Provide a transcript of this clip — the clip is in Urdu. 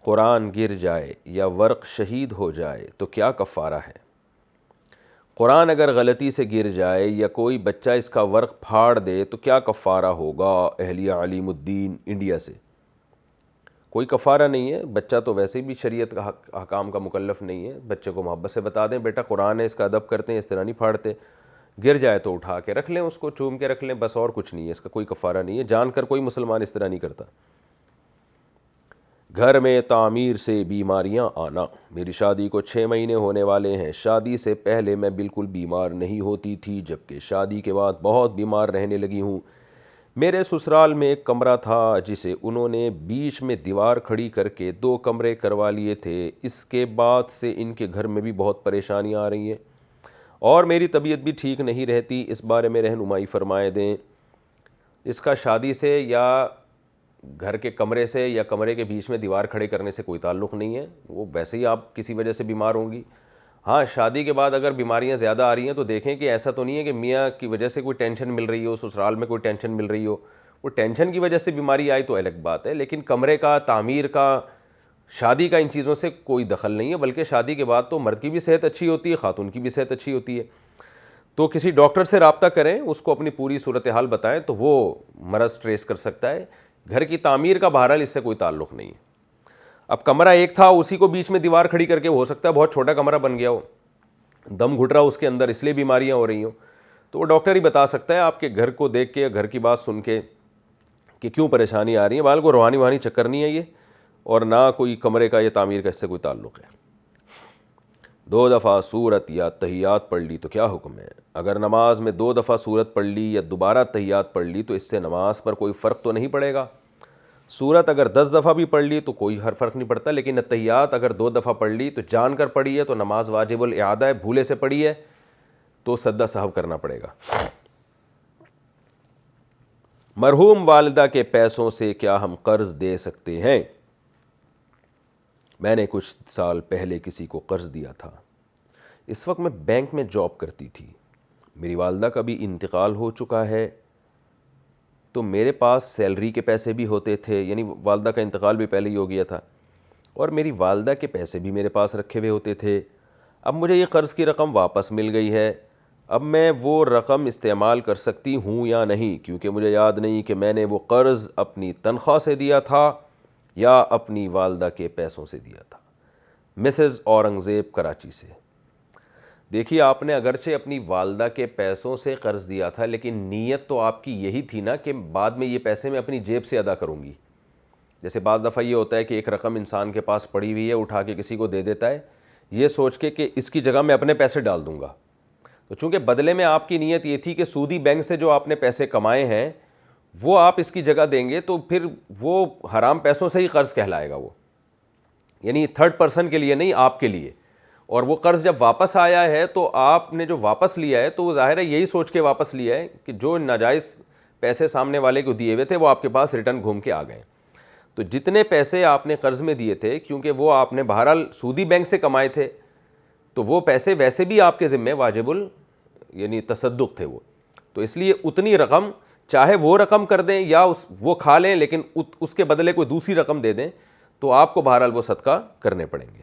قرآن گر جائے یا ورق شہید ہو جائے تو کیا کفارہ ہے؟ قرآن اگر غلطی سے گر جائے یا کوئی بچہ اس کا ورق پھاڑ دے تو کیا کفارہ ہوگا؟ اہلیہ علیم الدین انڈیا سے۔ کوئی کفارہ نہیں ہے، بچہ تو ویسے بھی شریعت کا احکام کا مکلف نہیں ہے۔ بچے کو محبت سے بتا دیں بیٹا قرآن ہے، اس کا ادب کرتے ہیں، اس طرح نہیں پھاڑتے۔ گر جائے تو اٹھا کے رکھ لیں، اس کو چوم کے رکھ لیں، بس، اور کچھ نہیں ہے، اس کا کوئی کفارہ نہیں ہے۔ جان کر کوئی مسلمان اس طرح نہیں کرتا۔ گھر میں تعمیر سے بیماریاں آنا۔ میری شادی کو 6 مہینے ہونے والے ہیں۔ شادی سے پہلے میں بالکل بیمار نہیں ہوتی تھی، جبکہ شادی کے بعد بہت بیمار رہنے لگی ہوں۔ میرے سسرال میں ایک کمرہ تھا جسے انہوں نے بیچ میں دیوار کھڑی کر کے 2 کمرے کروا لیے تھے۔ اس کے بعد سے ان کے گھر میں بھی بہت پریشانیاں آ رہی ہیں اور میری طبیعت بھی ٹھیک نہیں رہتی، اس بارے میں رہنمائی فرمائے دیں۔ اس کا شادی سے یا گھر کے کمرے سے یا کمرے کے بیچ میں دیوار کھڑے کرنے سے کوئی تعلق نہیں ہے، وہ ویسے ہی آپ کسی وجہ سے بیمار ہوں گی۔ ہاں، شادی کے بعد اگر بیماریاں زیادہ آ رہی ہیں تو دیکھیں کہ ایسا تو نہیں ہے کہ میاں کی وجہ سے کوئی ٹینشن مل رہی ہو، سسرال میں کوئی ٹینشن مل رہی ہو، وہ ٹینشن کی وجہ سے بیماری آئی تو الگ بات ہے، لیکن کمرے کا، تعمیر کا، شادی کا، ان چیزوں سے کوئی دخل نہیں ہے، بلکہ شادی کے بعد تو مرد کی بھی صحت اچھی ہوتی ہے، خاتون کی بھی صحت اچھی ہوتی ہے۔ تو کسی ڈاکٹر سے رابطہ کریں، اس کو اپنی پوری صورتحال بتائیں تو وہ مرض ٹریس کر سکتا ہے۔ گھر کی تعمیر کا بہرحال اس سے کوئی تعلق نہیں ہے۔ اب کمرہ ایک تھا، اسی کو بیچ میں دیوار کھڑی کر کے، ہو سکتا ہے بہت چھوٹا کمرہ بن گیا ہو، دم گھٹ رہا اس کے اندر، اس لیے بیماریاں ہو رہی ہوں، تو وہ ڈاکٹر ہی بتا سکتا ہے آپ کے گھر کو دیکھ کے، گھر کی بات سن کے کہ کیوں پریشانی آ رہی ہے۔ بال کو روحانی وہانی چکر نہیں ہے یہ، اور نہ کوئی کمرے کا یا تعمیر کا اس سے کوئی تعلق ہے۔ 2 دفعہ سورت یا تحیات پڑھ لی تو کیا حکم ہے؟ اگر نماز میں 2 دفعہ سورت پڑھ لی یا دوبارہ تحیات پڑھ لی تو اس سے نماز پر کوئی فرق تو نہیں پڑے گا؟ سورت اگر 10 دفعہ بھی پڑھ لی تو کوئی ہر فرق نہیں پڑتا، لیکن تحیات اگر 2 دفعہ پڑھ لی تو جان کر پڑھی ہے تو نماز واجب الاعادہ ہے، بھولے سے پڑھی ہے تو سجدہ سہو کرنا پڑے گا۔ مرحوم والدہ کے پیسوں سے کیا ہم قرض دے سکتے ہیں؟ میں نے کچھ سال پہلے کسی کو قرض دیا تھا۔ اس وقت میں بینک میں جاب کرتی تھی۔ میری والدہ کا بھی انتقال ہو چکا ہے، تو میرے پاس سیلری کے پیسے بھی ہوتے تھے، یعنی والدہ کا انتقال بھی پہلے ہی ہو گیا تھا، اور میری والدہ کے پیسے بھی میرے پاس رکھے ہوئے ہوتے تھے۔ اب مجھے یہ قرض کی رقم واپس مل گئی ہے، اب میں وہ رقم استعمال کر سکتی ہوں یا نہیں؟ کیونکہ مجھے یاد نہیں کہ میں نے وہ قرض اپنی تنخواہ سے دیا تھا یا اپنی والدہ کے پیسوں سے دیا تھا۔ مسز اورنگزیب، کراچی سے۔ دیکھیے، آپ نے اگرچہ اپنی والدہ کے پیسوں سے قرض دیا تھا، لیکن نیت تو آپ کی یہی تھی نا کہ بعد میں یہ پیسے میں اپنی جیب سے ادا کروں گی۔ جیسے بعض دفعہ یہ ہوتا ہے کہ ایک رقم انسان کے پاس پڑی ہوئی ہے، اٹھا کے کسی کو دے دیتا ہے، یہ سوچ کے کہ اس کی جگہ میں اپنے پیسے ڈال دوں گا۔ تو چونکہ بدلے میں آپ کی نیت یہ تھی کہ سودی بینک سے جو آپ نے پیسے کمائے ہیں وہ آپ اس کی جگہ دیں گے، تو پھر وہ حرام پیسوں سے ہی قرض کہلائے گا، وہ یعنی 3rd پرسن کے لیے نہیں، آپ کے لیے۔ اور وہ قرض جب واپس آیا ہے تو آپ نے جو واپس لیا ہے تو وہ ظاہر ہے یہی سوچ کے واپس لیا ہے کہ جو ناجائز پیسے سامنے والے کو دیے ہوئے تھے وہ آپ کے پاس ریٹرن گھوم کے آ گئے۔ تو جتنے پیسے آپ نے قرض میں دیے تھے، کیونکہ وہ آپ نے بہرحال سودی بینک سے کمائے تھے، تو وہ پیسے ویسے بھی آپ کے ذمے واجب یعنی تصدق تھے وہ، تو اس لیے اتنی رقم چاہے وہ رقم کر دیں یا وہ کھا لیں، لیکن اس کے بدلے کوئی دوسری رقم دے دیں تو آپ کو بہرحال وہ صدقہ کرنے پڑیں گے۔